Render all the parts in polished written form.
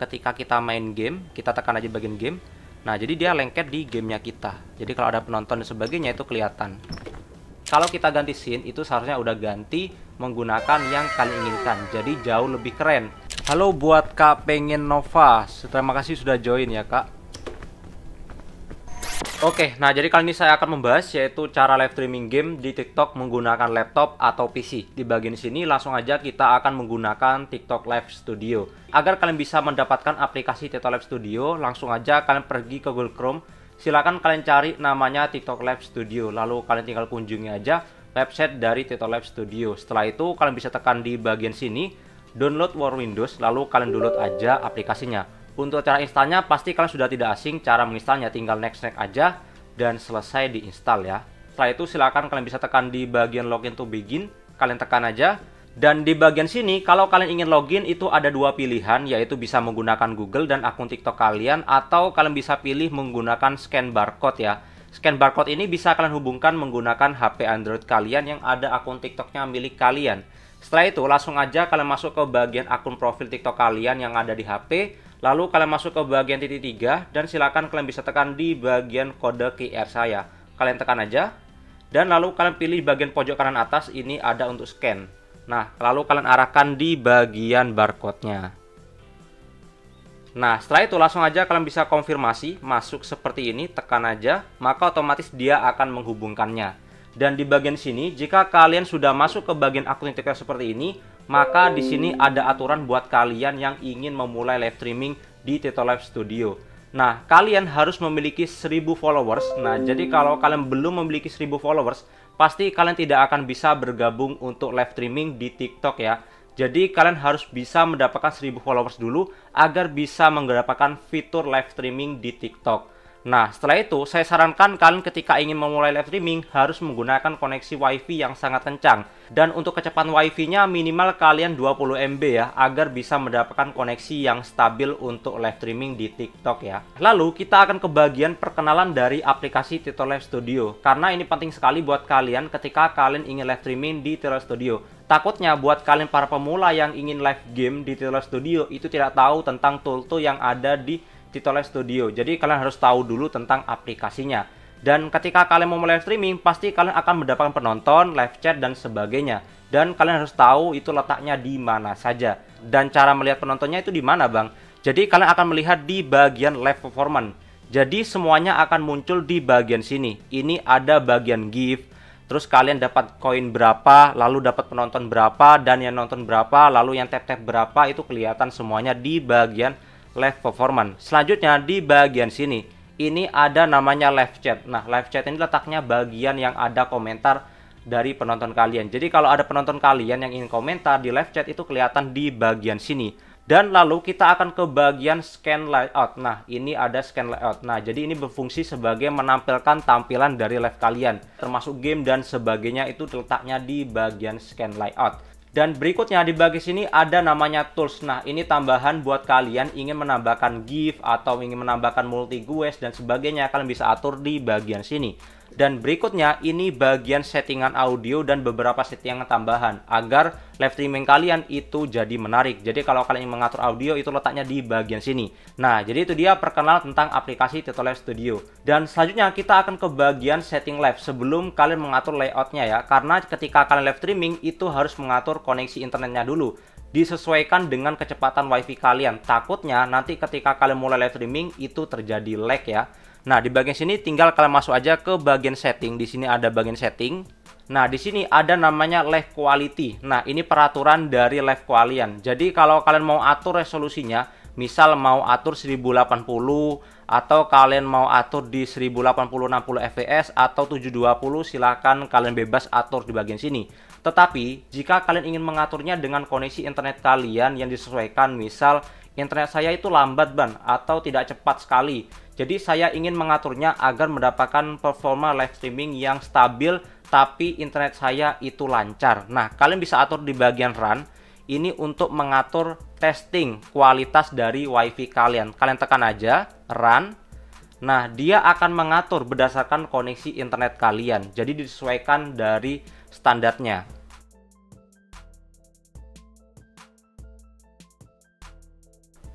ketika kita main game, kita tekan aja bagian game. Nah, jadi dia lengket di gamenya kita. Jadi kalau ada penonton dan sebagainya itu kelihatan. Kalau kita ganti scene, itu seharusnya udah ganti menggunakan yang kalian inginkan. Jadi jauh lebih keren. Halo buat Kak Pengen Nova. Terima kasih sudah join ya Kak. Oke, nah jadi kali ini saya akan membahas yaitu cara live streaming game di TikTok menggunakan laptop atau PC. Di bagian sini langsung aja kita akan menggunakan TikTok Live Studio. Agar kalian bisa mendapatkan aplikasi TikTok Live Studio, langsung aja kalian pergi ke Google Chrome. Silakan kalian cari namanya TikTok Live Studio, lalu kalian tinggal kunjungi aja website dari TikTok Live Studio. Setelah itu kalian bisa tekan di bagian sini, download for Windows, lalu kalian download aja aplikasinya. Untuk cara instalnya pasti kalian sudah tidak asing cara menginstalnya, tinggal next aja dan selesai diinstal ya. Setelah itu silakan kalian bisa tekan di bagian login to begin, kalian tekan aja. Dan di bagian sini kalau kalian ingin login itu ada dua pilihan, yaitu bisa menggunakan Google dan akun TikTok kalian, atau kalian bisa pilih menggunakan scan barcode ya. Scan barcode ini bisa kalian hubungkan menggunakan HP Android kalian yang ada akun TikToknya milik kalian. Setelah itu langsung aja kalian masuk ke bagian akun profil TikTok kalian yang ada di HP. Lalu kalian masuk ke bagian titik 3 dan silakan kalian bisa tekan di bagian kode QR saya. Kalian tekan aja dan lalu kalian pilih bagian pojok kanan atas, ini ada untuk scan. Nah, lalu kalian arahkan di bagian barcode-nya. Nah, setelah itu langsung aja kalian bisa konfirmasi masuk seperti ini, tekan aja, maka otomatis dia akan menghubungkannya. Dan di bagian sini, jika kalian sudah masuk ke bagian akun TikTok seperti ini, maka di sini ada aturan buat kalian yang ingin memulai live streaming di TikTok Live Studio. Nah, kalian harus memiliki 1000 followers. Nah, jadi kalau kalian belum memiliki 1000 followers, pasti kalian tidak akan bisa bergabung untuk live streaming di TikTok ya. Jadi kalian harus bisa mendapatkan 1000 followers dulu agar bisa mendapatkan fitur live streaming di TikTok. Nah, setelah itu saya sarankan kalian ketika ingin memulai live streaming harus menggunakan koneksi WiFi yang sangat kencang. Dan untuk kecepatan WiFi-nya minimal kalian 20 MB ya, agar bisa mendapatkan koneksi yang stabil untuk live streaming di TikTok ya. Lalu kita akan ke bagian perkenalan dari aplikasi TikTok Live Studio. Karena ini penting sekali buat kalian ketika kalian ingin live streaming di TikTok Live Studio. Takutnya buat kalian para pemula yang ingin live game di TikTok Live Studio itu tidak tahu tentang tool-tool yang ada di TikTok Live Studio. Jadi kalian harus tahu dulu tentang aplikasinya. Dan ketika kalian mau live streaming, pasti kalian akan mendapatkan penonton, live chat dan sebagainya. Dan kalian harus tahu itu letaknya di mana saja. Dan cara melihat penontonnya itu di mana, Bang? Jadi kalian akan melihat di bagian live performance. Jadi semuanya akan muncul di bagian sini. Ini ada bagian gift. Terus kalian dapat koin berapa, lalu dapat penonton berapa, dan yang nonton berapa, lalu yang tap-tap berapa, itu kelihatan semuanya di bagian live performance. Selanjutnya di bagian sini ini ada namanya live chat. Nah, live chat ini letaknya bagian yang ada komentar dari penonton kalian. Jadi kalau ada penonton kalian yang ingin komentar di live chat itu kelihatan di bagian sini. Dan lalu kita akan ke bagian scan layout. Nah, ini ada scan layout. Nah, jadi ini berfungsi sebagai menampilkan tampilan dari live kalian, termasuk game dan sebagainya, itu letaknya di bagian scan layout. Dan berikutnya di bagian sini ada namanya tools. Nah, ini tambahan buat kalian ingin menambahkan GIF atau ingin menambahkan multi guest dan sebagainya, kalian bisa atur di bagian sini. Dan berikutnya ini bagian settingan audio dan beberapa settingan tambahan agar live streaming kalian itu jadi menarik. Jadi kalau kalian ingin mengatur audio itu letaknya di bagian sini. Nah, jadi itu dia perkenalan tentang aplikasi TikTok Live Studio. Dan selanjutnya kita akan ke bagian setting live sebelum kalian mengatur layoutnya ya. Karena ketika kalian live streaming itu harus mengatur koneksi internetnya dulu, disesuaikan dengan kecepatan wifi kalian. Takutnya nanti ketika kalian mulai live streaming itu terjadi lag ya. Nah, di bagian sini tinggal kalian masuk aja ke bagian setting. Di sini ada bagian setting. Nah, di sini ada namanya live quality. Nah, ini peraturan dari live kalian. Jadi kalau kalian mau atur resolusinya, misal mau atur 1080 atau kalian mau atur di 1080 60 fps atau 720, silahkan kalian bebas atur di bagian sini. Tetapi jika kalian ingin mengaturnya dengan koneksi internet kalian yang disesuaikan, misal internet saya itu lambat ban atau tidak cepat sekali, jadi saya ingin mengaturnya agar mendapatkan performa live streaming yang stabil tapi internet saya itu lancar. Nah, kalian bisa atur di bagian run. Ini untuk mengatur testing kualitas dari wifi kalian. Kalian tekan aja run. Nah, dia akan mengatur berdasarkan koneksi internet kalian. Jadi disesuaikan dari standarnya.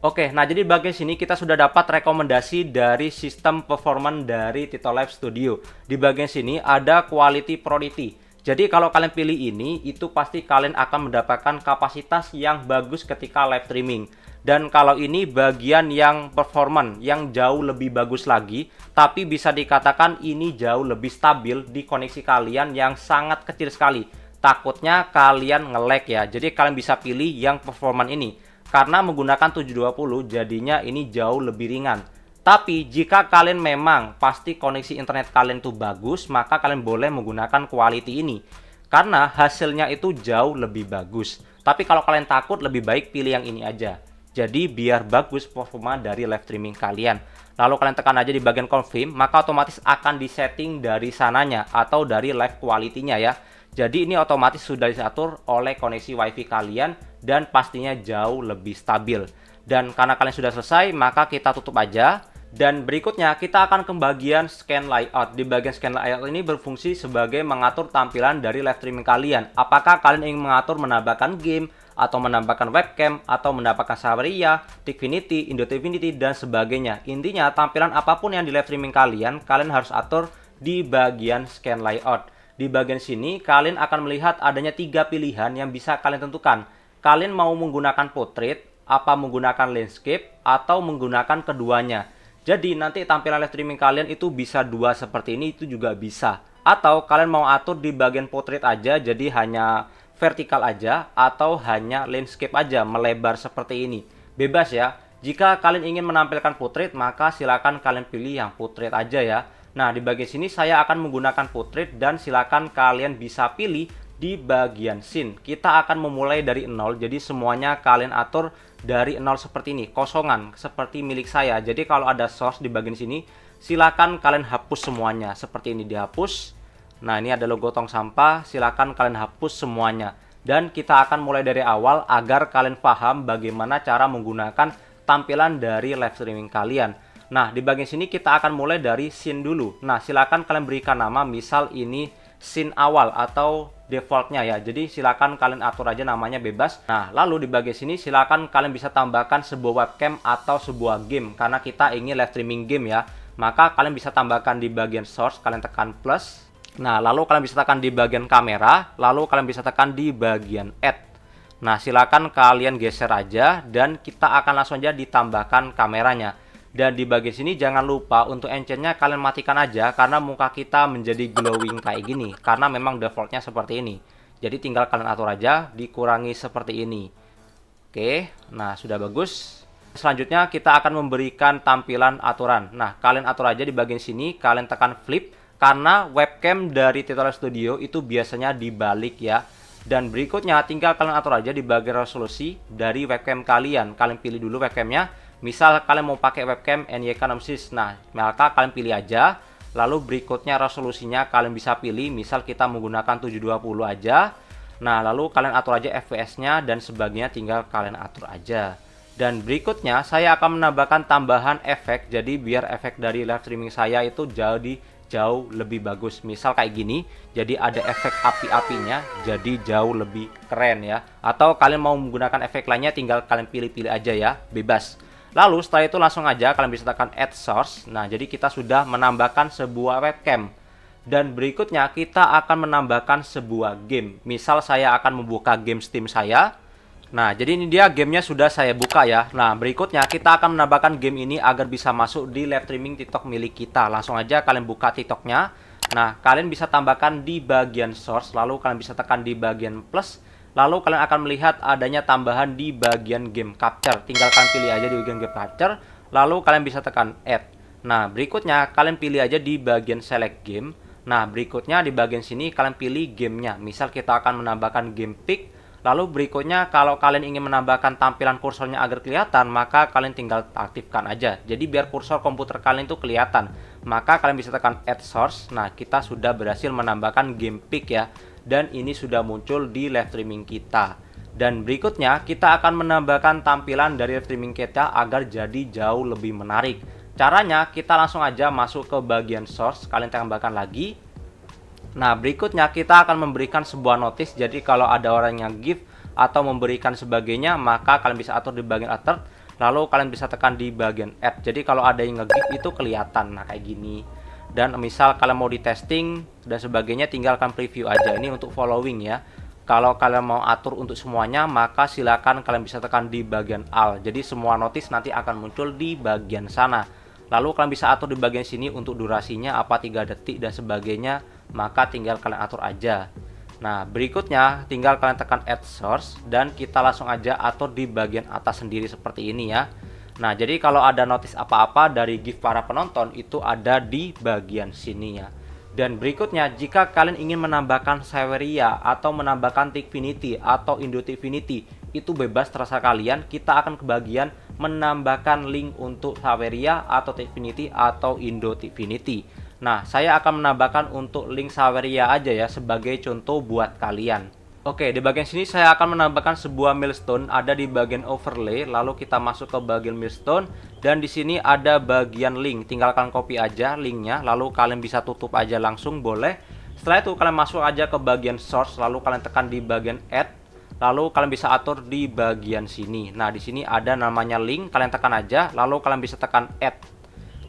Oke, nah jadi di bagian sini kita sudah dapat rekomendasi dari sistem performance dari Tito Live Studio. Di bagian sini ada quality priority. Jadi kalau kalian pilih ini, itu pasti kalian akan mendapatkan kapasitas yang bagus ketika live streaming. Dan kalau ini bagian yang performance yang jauh lebih bagus lagi, tapi bisa dikatakan ini jauh lebih stabil di koneksi kalian yang sangat kecil sekali. Takutnya kalian nge-lag ya. Jadi kalian bisa pilih yang performance ini. Karena menggunakan 720 jadinya ini jauh lebih ringan. Tapi jika kalian memang pasti koneksi internet kalian tuh bagus, maka kalian boleh menggunakan quality ini. Karena hasilnya itu jauh lebih bagus. Tapi kalau kalian takut, lebih baik pilih yang ini aja. Jadi biar bagus performa dari live streaming kalian. Lalu kalian tekan aja di bagian confirm, maka otomatis akan disetting dari sananya atau dari live quality-nya ya. Jadi ini otomatis sudah diatur oleh koneksi wifi kalian dan pastinya jauh lebih stabil. Dan karena kalian sudah selesai, maka kita tutup aja. Dan berikutnya kita akan ke bagian scan layout. Di bagian scan layout ini berfungsi sebagai mengatur tampilan dari live streaming kalian. Apakah kalian ingin mengatur menambahkan game, atau menambahkan webcam, atau menambahkan Saweria, Tvinity, Indotvinity, dan sebagainya. Intinya tampilan apapun yang di live streaming kalian harus atur di bagian scan layout. Di bagian sini kalian akan melihat adanya 3 pilihan yang bisa kalian tentukan. Kalian mau menggunakan portrait, apa menggunakan landscape, atau menggunakan keduanya. Jadi nanti tampilan live streaming kalian itu bisa 2 seperti ini, itu juga bisa. Atau kalian mau atur di bagian portrait aja, jadi hanya vertikal aja, atau hanya landscape aja, melebar seperti ini. Bebas ya. Jika kalian ingin menampilkan portrait, maka silakan kalian pilih yang portrait aja ya. Nah, di bagian sini saya akan menggunakan portrait dan silakan kalian bisa pilih di bagian scene. Kita akan memulai dari 0, jadi semuanya kalian atur dari 0 seperti ini, kosongan seperti milik saya. Jadi kalau ada source di bagian sini, silakan kalian hapus semuanya. Seperti ini dihapus. Nah, ini ada logo tong sampah, silakan kalian hapus semuanya. Dan kita akan mulai dari awal agar kalian paham bagaimana cara menggunakan tampilan dari live streaming kalian. Nah, di bagian sini kita akan mulai dari scene dulu. Nah, silakan kalian berikan nama, misal ini scene awal atau defaultnya ya. Jadi silakan kalian atur aja namanya bebas. Nah, lalu di bagian sini silakan kalian bisa tambahkan sebuah webcam atau sebuah game karena kita ingin live streaming game ya. Maka kalian bisa tambahkan di bagian source, kalian tekan plus. Nah, lalu kalian bisa tekan di bagian kamera, lalu kalian bisa tekan di bagian add. Nah, silakan kalian geser aja dan kita akan langsung aja ditambahkan kameranya. Dan di bagian sini jangan lupa untuk enchantnya kalian matikan aja karena muka kita menjadi glowing kayak gini. Karena memang defaultnya seperti ini. Jadi tinggal kalian atur aja, dikurangi seperti ini. Oke, nah sudah bagus. Selanjutnya kita akan memberikan tampilan aturan. Nah, kalian atur aja di bagian sini, kalian tekan flip. Karena webcam dari Tito Live Studio itu biasanya dibalik ya. Dan berikutnya tinggal kalian atur aja di bagian resolusi dari webcam kalian. Kalian pilih dulu webcamnya. Misal kalian mau pakai webcam NYK66, nah maka kalian pilih aja. Lalu berikutnya resolusinya kalian bisa pilih, misal kita menggunakan 720 aja. Nah, lalu kalian atur aja FPS-nya dan sebagainya, tinggal kalian atur aja. Dan berikutnya saya akan menambahkan tambahan efek, jadi biar efek dari live streaming saya itu jauh lebih bagus. Misal kayak gini, jadi ada efek api-apinya, jadi jauh lebih keren ya. Atau kalian mau menggunakan efek lainnya, tinggal kalian pilih-pilih aja ya, bebas. Lalu setelah itu langsung aja kalian bisa tekan add source. Nah, jadi kita sudah menambahkan sebuah webcam. Dan berikutnya kita akan menambahkan sebuah game. Misal saya akan membuka game Steam saya. Nah, jadi ini dia gamenya sudah saya buka ya. Nah, berikutnya kita akan menambahkan game ini agar bisa masuk di live streaming TikTok milik kita. Langsung aja kalian buka TikToknya. Nah, kalian bisa tambahkan di bagian source. Lalu kalian bisa tekan di bagian plus. Lalu kalian akan melihat adanya tambahan di bagian game capture. Tinggal kalian pilih aja di bagian game capture. Lalu kalian bisa tekan add. Nah, berikutnya kalian pilih aja di bagian select game. Nah, berikutnya di bagian sini kalian pilih gamenya. Misal kita akan menambahkan game pick. Lalu berikutnya kalau kalian ingin menambahkan tampilan kursornya agar kelihatan, maka kalian tinggal aktifkan aja. Jadi biar kursor komputer kalian itu kelihatan. Maka kalian bisa tekan add source. Nah, kita sudah berhasil menambahkan game pick ya. Dan ini sudah muncul di live streaming kita. Dan berikutnya kita akan menambahkan tampilan dari live streaming kita agar jadi jauh lebih menarik. Caranya kita langsung aja masuk ke bagian source, kalian tambahkan lagi. Nah, berikutnya kita akan memberikan sebuah notice. Jadi kalau ada orang yang give atau memberikan sebagainya, maka kalian bisa atur di bagian alert. lalu kalian bisa tekan di bagian add. Jadi kalau ada yang nge-GIF itu kelihatan, nah kayak gini. Dan misal kalian mau di testing dan sebagainya, tinggalkan preview aja. Ini untuk following ya. Kalau kalian mau atur untuk semuanya, maka silakan kalian bisa tekan di bagian all. Jadi semua notice nanti akan muncul di bagian sana. Lalu kalian bisa atur di bagian sini untuk durasinya apa 3 detik dan sebagainya, maka tinggal kalian atur aja. Nah, berikutnya tinggal kalian tekan add source dan kita langsung aja atur di bagian atas sendiri seperti ini ya. Nah, jadi kalau ada notice apa-apa dari GIF para penonton itu ada di bagian sini ya. Dan berikutnya, jika kalian ingin menambahkan Saweria atau menambahkan Tikfinity atau Indo Tikfinity, itu bebas terserah kalian. Kita akan ke bagian menambahkan link untuk Saweria atau Tikfinity atau Indo Tikfinity. Nah, saya akan menambahkan untuk link Saweria aja ya sebagai contoh buat kalian. Oke, di bagian sini saya akan menambahkan sebuah milestone ada di bagian overlay, lalu kita masuk ke bagian milestone dan di sini ada bagian link. Tinggal kalian copy aja linknya, lalu kalian bisa tutup aja langsung boleh. Setelah itu kalian masuk aja ke bagian source, lalu kalian tekan di bagian add, lalu kalian bisa atur di bagian sini. Nah, di sini ada namanya link, kalian tekan aja, lalu kalian bisa tekan add.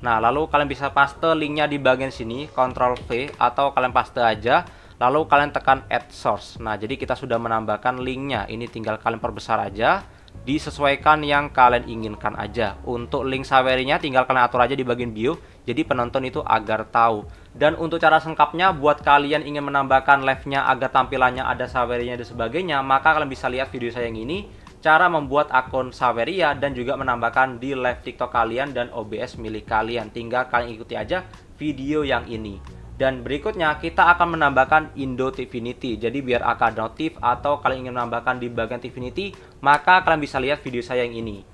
Nah, lalu kalian bisa paste linknya di bagian sini, Ctrl V atau kalian paste aja. Lalu kalian tekan add source. Nah, jadi kita sudah menambahkan linknya. Ini tinggal kalian perbesar aja, disesuaikan yang kalian inginkan aja. Untuk link Sawerinya tinggal kalian atur aja di bagian bio, jadi penonton itu agar tahu. Dan untuk cara singkatnya, buat kalian ingin menambahkan live-nya agar tampilannya ada Sawerinya dan sebagainya, maka kalian bisa lihat video saya yang ini, cara membuat akun Saweria dan juga menambahkan di live TikTok kalian dan OBS milik kalian. Tinggal kalian ikuti aja video yang ini. Dan berikutnya kita akan menambahkan Indo Tikfinity. Jadi biar akan notif atau kalian ingin menambahkan di bagian Tikfinity, maka kalian bisa lihat video saya yang ini.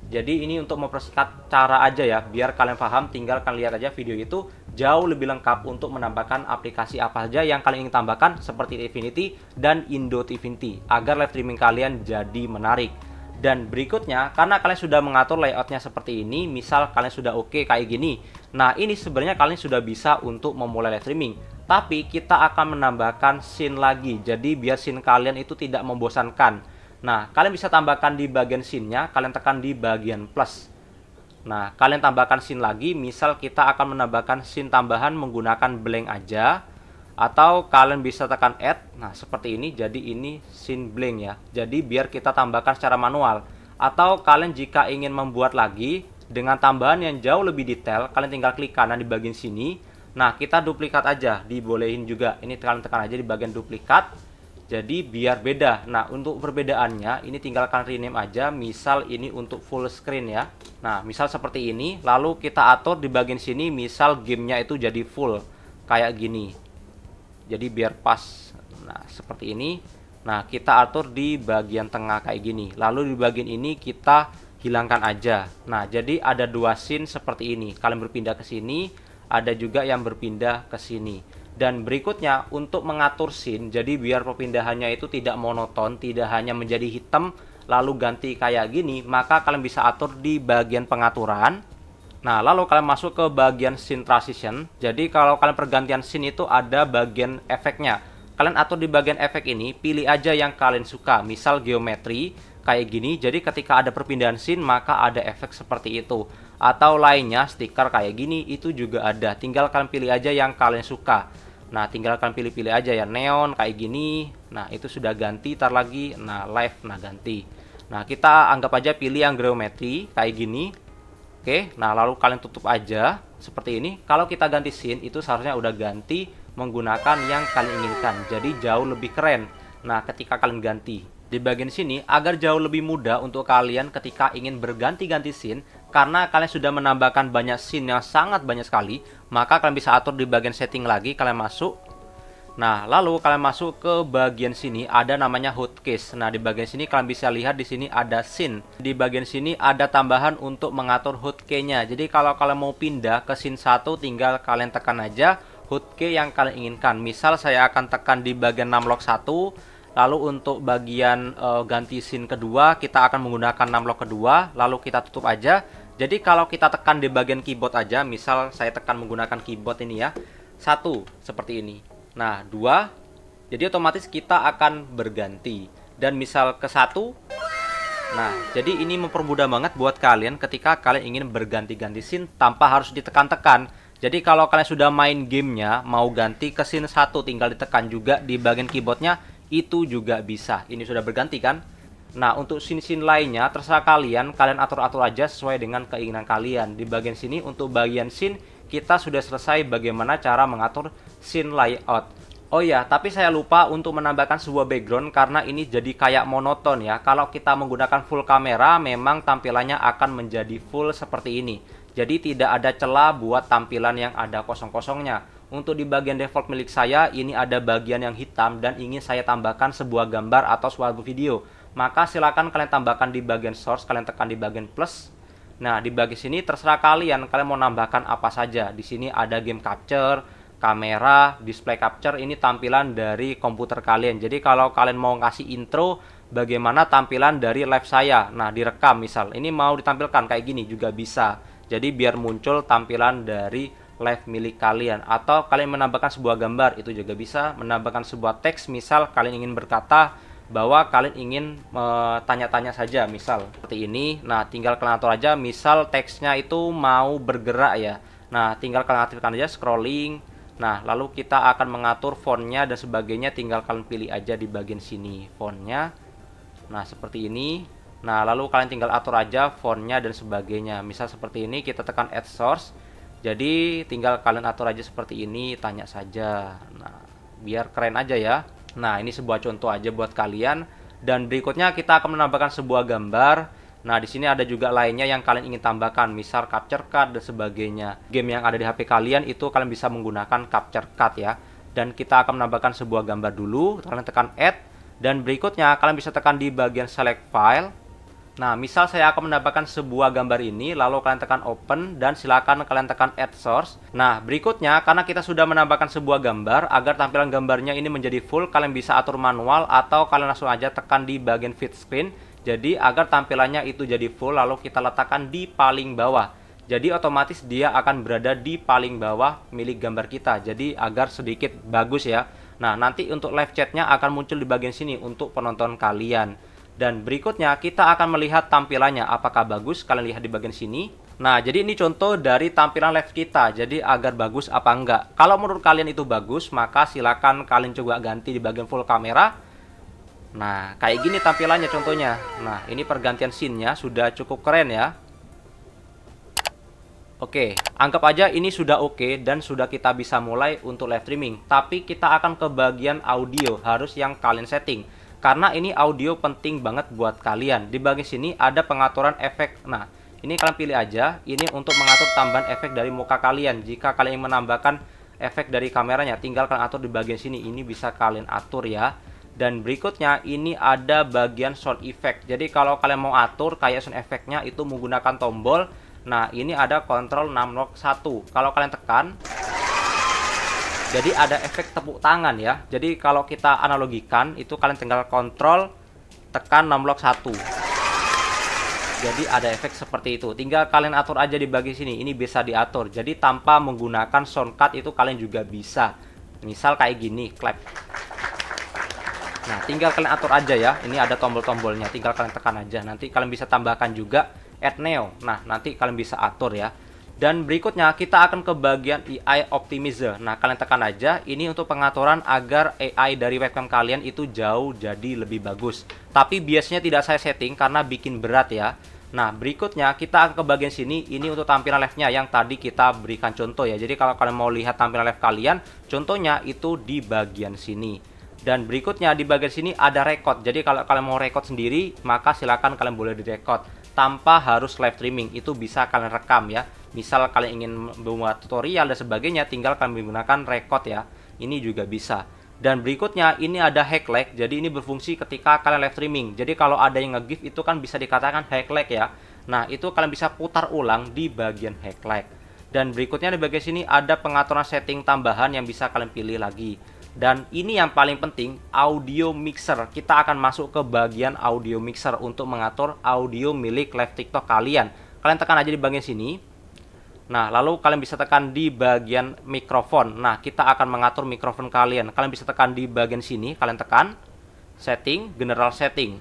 Jadi ini untuk mempersingkat cara aja ya, biar kalian paham, tinggal kalian lihat aja video itu jauh lebih lengkap untuk menambahkan aplikasi apa saja yang kalian ingin tambahkan seperti Tikfinity dan Indo Tikfinity agar live streaming kalian jadi menarik. Dan berikutnya, karena kalian sudah mengatur layoutnya seperti ini, misal kalian sudah oke kayak gini, nah ini sebenarnya kalian sudah bisa untuk memulai live streaming. Tapi kita akan menambahkan scene lagi, jadi biar scene kalian itu tidak membosankan. Nah, kalian bisa tambahkan di bagian scene-nya, kalian tekan di bagian plus. Nah, kalian tambahkan scene lagi, misal kita akan menambahkan scene tambahan menggunakan blank aja. Atau kalian bisa tekan add. Nah, seperti ini. Jadi ini scene blank ya. Jadi biar kita tambahkan secara manual. Atau kalian jika ingin membuat lagi dengan tambahan yang jauh lebih detail, kalian tinggal klik kanan di bagian sini. Nah, kita duplikat aja, dibolehin juga. Ini kalian tekan aja di bagian duplikat. Jadi biar beda. Nah, untuk perbedaannya ini tinggal kalian rename aja. Misal ini untuk full screen ya. Nah, misal seperti ini. Lalu kita atur di bagian sini, misal gamenya itu jadi full kayak gini. Jadi biar pas. Nah, seperti ini. Nah, kita atur di bagian tengah kayak gini. Lalu di bagian ini kita hilangkan aja. Nah, jadi ada dua scene seperti ini. Kalian berpindah ke sini, ada juga yang berpindah ke sini. Dan berikutnya untuk mengatur scene, jadi biar perpindahannya itu tidak monoton, tidak hanya menjadi hitam lalu ganti kayak gini, maka kalian bisa atur di bagian pengaturan. Nah, lalu kalian masuk ke bagian scene transition. Jadi kalau kalian pergantian scene itu ada bagian efeknya. Kalian atur di bagian efek ini, pilih aja yang kalian suka. Misal geometri kayak gini. Jadi ketika ada perpindahan scene maka ada efek seperti itu. Atau lainnya stiker kayak gini itu juga ada. Tinggal kalian pilih aja yang kalian suka. Nah, tinggal kalian pilih-pilih aja ya, neon kayak gini. Nah, itu sudah ganti, tar lagi. Nah, live, nah ganti. Nah, kita anggap aja pilih yang geometri kayak gini. Oke, nah lalu kalian tutup aja seperti ini. Kalau kita ganti scene itu seharusnya udah ganti menggunakan yang kalian inginkan. Jadi jauh lebih keren. Nah, ketika kalian ganti di bagian sini agar jauh lebih mudah untuk kalian ketika ingin berganti-ganti scene, karena kalian sudah menambahkan banyak scene yang sangat banyak sekali, maka kalian bisa atur di bagian setting lagi, kalian masuk. Nah, lalu kalian masuk ke bagian sini ada namanya hotkeys. Nah, di bagian sini kalian bisa lihat di sini ada scene. Di bagian sini ada tambahan untuk mengatur hotkey-nya. Jadi kalau kalian mau pindah ke scene 1 tinggal kalian tekan aja hotkey yang kalian inginkan. Misal saya akan tekan di bagian numlock 1. Lalu untuk bagian ganti scene kedua kita akan menggunakan numlock kedua, lalu kita tutup aja. Jadi kalau kita tekan di bagian keyboard aja, misal saya tekan menggunakan keyboard ini ya. 1 seperti ini. Nah, 2, jadi otomatis kita akan berganti. Dan misal ke 1, Nah, jadi ini mempermudah banget buat kalian ketika kalian ingin berganti-ganti scene tanpa harus ditekan-tekan. Jadi kalau kalian sudah main gamenya, mau ganti ke scene 1, tinggal ditekan juga di bagian keyboardnya, itu juga bisa. Ini sudah berganti kan? Nah, untuk scene-scene lainnya, terserah kalian atur-atur aja sesuai dengan keinginan kalian. Di bagian sini, untuk bagian scene, kita sudah selesai bagaimana cara mengatur scene layout. Oh ya, tapi saya lupa untuk menambahkan sebuah background karena ini jadi kayak monoton ya. Kalau kita menggunakan full kamera, memang tampilannya akan menjadi full seperti ini. Jadi tidak ada celah buat tampilan yang ada kosong-kosongnya. Untuk di bagian default milik saya, ini ada bagian yang hitam dan ingin saya tambahkan sebuah gambar atau suatu video. Maka silakan kalian tambahkan di bagian source, kalian tekan di bagian plus. Nah, di bagian sini terserah kalian mau nambahkan apa saja. Di sini ada game capture, kamera, display capture, ini tampilan dari komputer kalian. Jadi kalau kalian mau ngasih intro bagaimana tampilan dari live saya, nah direkam misal, ini mau ditampilkan kayak gini juga bisa. Jadi biar muncul tampilan dari live milik kalian. Atau kalian menambahkan sebuah gambar, itu juga bisa. Menambahkan sebuah teks, misal kalian ingin berkata bahwa kalian ingin tanya-tanya saja, misal seperti ini. Nah, tinggal kalian atur aja, misal teksnya itu mau bergerak ya. Nah, tinggal kalian aktifkan aja scrolling. Nah, lalu kita akan mengatur fontnya dan sebagainya, tinggal kalian pilih aja di bagian sini fontnya. Nah, seperti ini. Nah, lalu kalian tinggal atur aja fontnya dan sebagainya. Misal seperti ini, kita tekan add source. Jadi, tinggal kalian atur aja seperti ini, tanya saja. Nah, biar keren aja ya. Nah, ini sebuah contoh aja buat kalian. Dan berikutnya kita akan menambahkan sebuah gambar. Nah, di sini ada juga lainnya yang kalian ingin tambahkan, misal capture card dan sebagainya. Game yang ada di HP kalian itu kalian bisa menggunakan capture card ya. Dan kita akan menambahkan sebuah gambar dulu, kalian tekan add. Dan berikutnya kalian bisa tekan di bagian select file. Nah, misal saya akan menambahkan sebuah gambar ini, lalu kalian tekan open dan silakan kalian tekan add source. Nah, berikutnya karena kita sudah menambahkan sebuah gambar, agar tampilan gambarnya ini menjadi full, kalian bisa atur manual atau kalian langsung aja tekan di bagian fit screen. Jadi agar tampilannya itu jadi full, lalu kita letakkan di paling bawah. Jadi otomatis dia akan berada di paling bawah milik gambar kita. Jadi agar sedikit bagus ya. Nah, nanti untuk live chatnya akan muncul di bagian sini untuk penonton kalian. Dan berikutnya kita akan melihat tampilannya apakah bagus, kalian lihat di bagian sini. Nah, jadi ini contoh dari tampilan live kita, jadi agar bagus apa enggak. Kalau menurut kalian itu bagus, maka silakan kalian coba ganti di bagian full kamera. Nah, kayak gini tampilannya contohnya. Nah, ini pergantian scene-nya sudah cukup keren ya. Oke, anggap aja ini sudah oke dan sudah kita bisa mulai untuk live streaming. Tapi kita akan ke bagian audio, harus yang kalian setting. Karena ini audio penting banget buat kalian. Di bagian sini ada pengaturan efek. Nah, ini kalian pilih aja. Ini untuk mengatur tambahan efek dari muka kalian. Jika kalian ingin menambahkan efek dari kameranya, tinggal kalian atur di bagian sini. Ini bisa kalian atur ya. Dan berikutnya ini ada bagian sound effect. Jadi kalau kalian mau atur kayak sound effectnya itu menggunakan tombol. Nah, ini ada kontrol numlock 1. Kalau kalian tekan, jadi ada efek tepuk tangan ya. Jadi kalau kita analogikan itu kalian tinggal kontrol tekan numlock 1. Jadi ada efek seperti itu. Tinggal kalian atur aja di bagian sini. Ini bisa diatur. Jadi tanpa menggunakan soundcard itu kalian juga bisa. Misal kayak gini, clap. Nah, tinggal kalian atur aja ya. Ini ada tombol-tombolnya. Tinggal kalian tekan aja. Nanti kalian bisa tambahkan juga add neo. Nah, nanti kalian bisa atur ya. Dan berikutnya kita akan ke bagian AI Optimizer. Nah, kalian tekan aja. Ini untuk pengaturan agar AI dari webcam kalian itu jauh jadi lebih bagus. Tapi biasanya tidak saya setting karena bikin berat ya. Nah, berikutnya kita akan ke bagian sini. Ini untuk tampilan live-nya yang tadi kita berikan contoh ya. Jadi kalau kalian mau lihat tampilan live kalian, contohnya itu di bagian sini. Dan berikutnya di bagian sini ada record. Jadi kalau kalian mau record sendiri, maka silakan kalian boleh direkod tanpa harus live streaming. Itu bisa kalian rekam ya. Misal kalian ingin membuat tutorial dan sebagainya, tinggal kalian menggunakan record ya. Ini juga bisa. Dan berikutnya ini ada highlight. Jadi ini berfungsi ketika kalian live streaming. Jadi kalau ada yang nge-GIF itu kan bisa dikatakan highlight ya. Nah, itu kalian bisa putar ulang di bagian highlight. Dan berikutnya di bagian sini ada pengaturan setting tambahan yang bisa kalian pilih lagi. Dan ini yang paling penting, audio mixer. Kita akan masuk ke bagian audio mixer untuk mengatur audio milik live TikTok kalian. Kalian tekan aja di bagian sini. Nah, lalu kalian bisa tekan di bagian mikrofon. Nah, kita akan mengatur mikrofon kalian. Kalian bisa tekan di bagian sini, kalian tekan setting, general setting.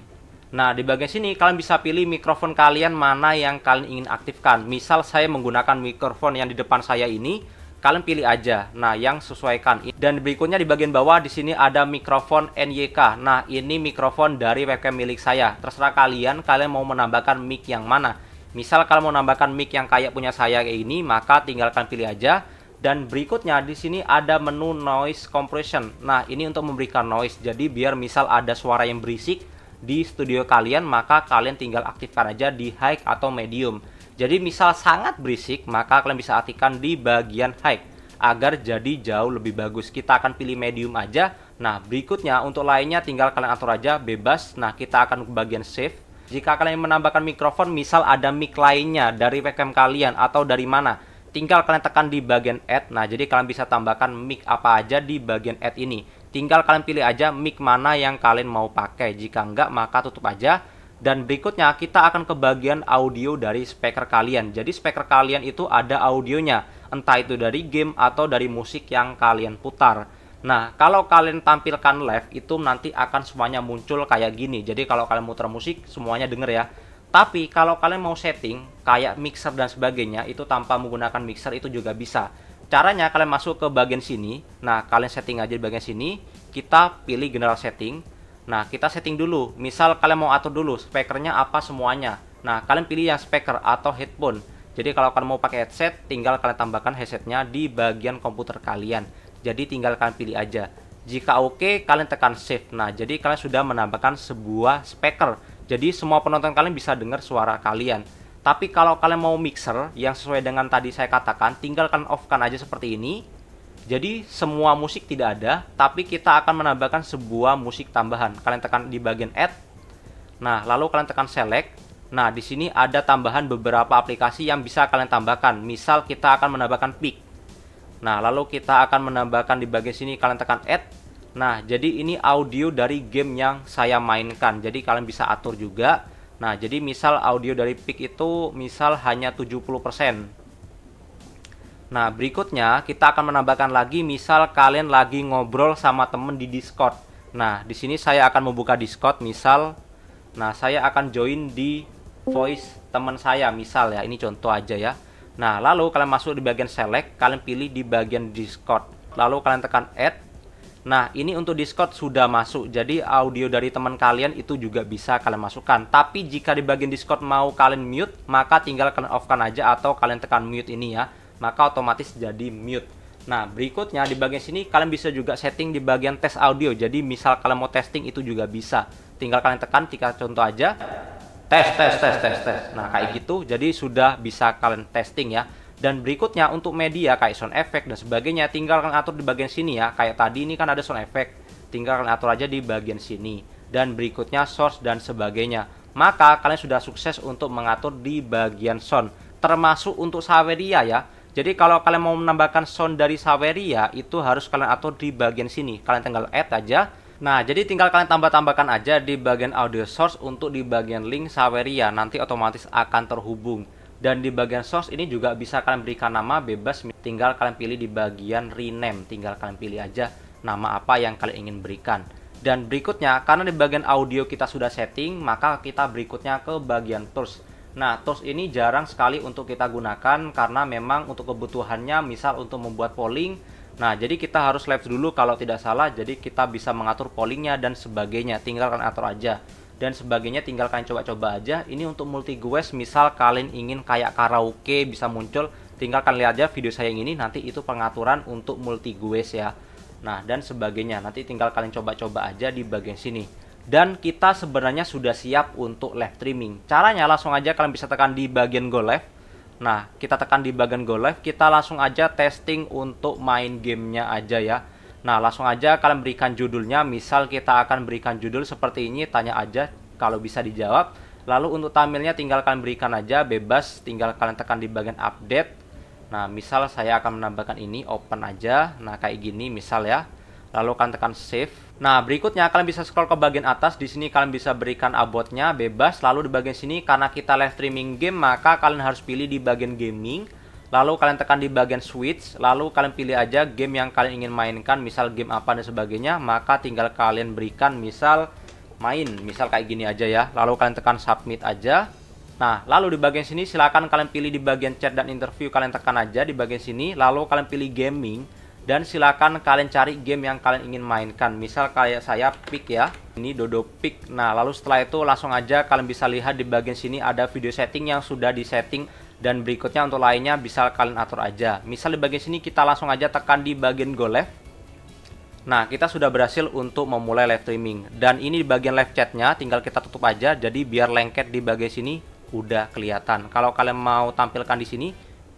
Nah, di bagian sini kalian bisa pilih mikrofon kalian mana yang kalian ingin aktifkan. Misal saya menggunakan mikrofon yang di depan saya ini, kalian pilih aja. Nah, yang sesuaikan. Dan berikutnya di bagian bawah di sini ada mikrofon NYK. Nah, ini mikrofon dari webcam milik saya. Terserah kalian mau menambahkan mic yang mana. Misal kalian mau menambahkan mic yang kayak punya saya kayak ini, maka tinggalkan pilih aja. Dan berikutnya di sini ada menu noise compression. Nah, ini untuk memberikan noise. Jadi biar misal ada suara yang berisik di studio kalian, maka kalian tinggal aktifkan aja di high atau medium. Jadi misal sangat berisik, maka kalian bisa aktifkan di bagian high agar jadi jauh lebih bagus. Kita akan pilih medium aja. Nah, berikutnya untuk lainnya tinggal kalian atur aja bebas. Nah, kita akan ke bagian save. Jika kalian menambahkan mikrofon, misal ada mic lainnya dari webcam kalian atau dari mana, tinggal kalian tekan di bagian add. Nah, jadi kalian bisa tambahkan mic apa aja di bagian add ini. Tinggal kalian pilih aja mic mana yang kalian mau pakai. Jika enggak, maka tutup aja. Dan berikutnya kita akan ke bagian audio dari speaker kalian. Jadi speaker kalian itu ada audionya, entah itu dari game atau dari musik yang kalian putar. Nah, kalau kalian tampilkan live itu nanti akan semuanya muncul kayak gini. Jadi kalau kalian muter musik semuanya denger ya. Tapi kalau kalian mau setting kayak mixer dan sebagainya itu tanpa menggunakan mixer itu juga bisa. Caranya kalian masuk ke bagian sini. Nah, kalian setting aja di bagian sini. Kita pilih general setting. Nah, kita setting dulu. Misal kalian mau atur dulu speakernya apa semuanya. Nah, kalian pilih yang speaker atau headphone. Jadi kalau kalian mau pakai headset, tinggal kalian tambahkan headsetnya di bagian komputer kalian. Jadi tinggal kalian pilih aja. Jika oke, kalian tekan save. Nah, jadi kalian sudah menambahkan sebuah speaker. Jadi semua penonton kalian bisa dengar suara kalian. Tapi kalau kalian mau mixer yang sesuai dengan tadi saya katakan, tinggal kalian off-kan aja seperti ini. Jadi semua musik tidak ada, tapi kita akan menambahkan sebuah musik tambahan. Kalian tekan di bagian add. Nah, lalu kalian tekan select. Nah, di sini ada tambahan beberapa aplikasi yang bisa kalian tambahkan. Misal kita akan menambahkan pick. Nah, lalu kita akan menambahkan di bagian sini, kalian tekan add. Nah, jadi ini audio dari game yang saya mainkan. Jadi kalian bisa atur juga. Nah, jadi misal audio dari pick itu misal hanya 70%. Nah, berikutnya kita akan menambahkan lagi misal kalian lagi ngobrol sama temen di Discord. Nah, di sini saya akan membuka Discord misal. Nah, saya akan join di voice teman saya misal ya. Ini contoh aja ya. Nah, lalu kalian masuk di bagian select, kalian pilih di bagian Discord. Lalu kalian tekan add. Nah, ini untuk Discord sudah masuk. Jadi audio dari teman kalian itu juga bisa kalian masukkan. Tapi jika di bagian Discord mau kalian mute, maka tinggal kalian off-kan aja atau kalian tekan mute ini ya. Maka otomatis jadi mute. Nah, berikutnya di bagian sini kalian bisa juga setting di bagian tes audio. Jadi misal kalian mau testing itu juga bisa. Tinggal kalian tekan, jika contoh aja. Tes. Nah, kayak gitu. Jadi sudah bisa kalian testing ya. Dan berikutnya untuk media kayak sound effect dan sebagainya, tinggal kalian atur di bagian sini ya. Kayak tadi ini kan ada sound effect. Tinggal kalian atur aja di bagian sini. Dan berikutnya source dan sebagainya. Maka kalian sudah sukses untuk mengatur di bagian sound. Termasuk untuk Saweria ya. Jadi kalau kalian mau menambahkan sound dari Saweria itu harus kalian atur di bagian sini. Kalian tinggal add aja. Nah, jadi tinggal kalian tambahkan aja di bagian audio source untuk di bagian link Saweria. Nanti otomatis akan terhubung. Dan di bagian source ini juga bisa kalian berikan nama bebas. Tinggal kalian pilih di bagian rename. Tinggal kalian pilih aja nama apa yang kalian ingin berikan. Dan berikutnya, karena di bagian audio kita sudah setting, maka kita berikutnya ke bagian tools. Nah, tools ini jarang sekali untuk kita gunakan karena memang untuk kebutuhannya misal untuk membuat polling. Nah, jadi kita harus live dulu kalau tidak salah. Jadi kita bisa mengatur pollingnya dan sebagainya. Tinggal kalian atur aja. Dan sebagainya tinggal kalian coba-coba aja. Ini untuk multi guest. Misal kalian ingin kayak karaoke bisa muncul. Tinggal kalian lihat aja video saya yang ini. Nanti itu pengaturan untuk multi guest ya. Nah, dan sebagainya. Nanti tinggal kalian coba-coba aja di bagian sini. Dan kita sebenarnya sudah siap untuk live streaming. Caranya langsung aja kalian bisa tekan di bagian go live. Nah, kita tekan di bagian go live, kita langsung aja testing untuk main gamenya aja ya. Nah, langsung aja kalian berikan judulnya. Misal kita akan berikan judul seperti ini, tanya aja kalau bisa dijawab. Lalu untuk thumbnailnya tinggal kalian berikan aja bebas, tinggal kalian tekan di bagian update. Nah, misal saya akan menambahkan ini, open aja. Nah, kayak gini misal ya. Lalu kalian tekan save. Nah, berikutnya kalian bisa scroll ke bagian atas. Di sini kalian bisa berikan about-nya bebas. Lalu di bagian sini karena kita live streaming game, maka kalian harus pilih di bagian gaming. Lalu kalian tekan di bagian switch. Lalu kalian pilih aja game yang kalian ingin mainkan, misal game apa dan sebagainya. Maka tinggal kalian berikan misal main, misal kayak gini aja ya. Lalu kalian tekan submit aja. Nah, lalu di bagian sini silakan kalian pilih di bagian chat dan interview, kalian tekan aja di bagian sini. Lalu kalian pilih gaming dan silakan kalian cari game yang kalian ingin mainkan. Misal kayak saya pick ya, ini Dodo pick. Nah, lalu setelah itu langsung aja kalian bisa lihat di bagian sini ada video setting yang sudah disetting, dan berikutnya untuk lainnya bisa kalian atur aja. Misal di bagian sini kita langsung aja tekan di bagian go live. Nah, kita sudah berhasil untuk memulai live streaming. Dan ini di bagian live chatnya tinggal kita tutup aja, jadi biar lengket di bagian sini udah kelihatan. Kalau kalian mau tampilkan di sini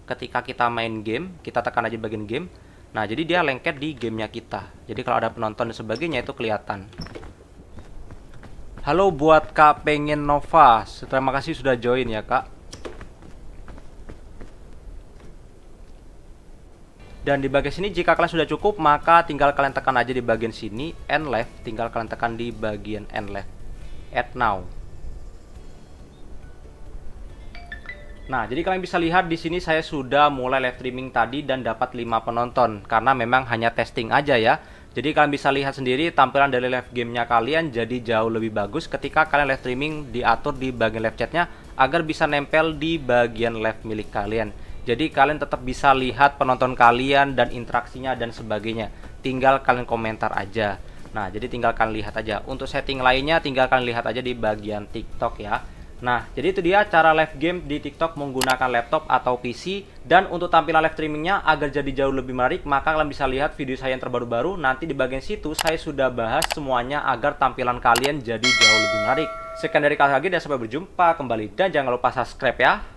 ketika kita main game, kita tekan aja bagian game. Nah, jadi dia lengket di gamenya kita. Jadi kalau ada penonton dan sebagainya itu kelihatan. Halo buat Kak Pengen Nova, terima kasih sudah join ya Kak. Dan di bagian sini jika kalian sudah cukup, maka tinggal kalian tekan aja di bagian sini end live, tinggal kalian tekan di bagian end live, add now. Nah, jadi kalian bisa lihat di sini saya sudah mulai live streaming tadi dan dapat 5 penonton karena memang hanya testing aja ya. Jadi kalian bisa lihat sendiri tampilan dari live gamenya kalian jadi jauh lebih bagus ketika kalian live streaming diatur di bagian live chatnya agar bisa nempel di bagian live milik kalian. Jadi kalian tetap bisa lihat penonton kalian dan interaksinya dan sebagainya. Tinggal kalian komentar aja. Nah, jadi tinggal kalian lihat aja. Untuk setting lainnya tinggal kalian lihat aja di bagian TikTok ya. Nah, jadi itu dia cara live game di TikTok menggunakan laptop atau PC. Dan untuk tampilan live streamingnya agar jadi jauh lebih menarik, maka kalian bisa lihat video saya yang terbaru-baru. Nanti di bagian situ saya sudah bahas semuanya agar tampilan kalian jadi jauh lebih menarik. Sekian dari kalian lagi dan sampai berjumpa kembali. Dan jangan lupa subscribe ya.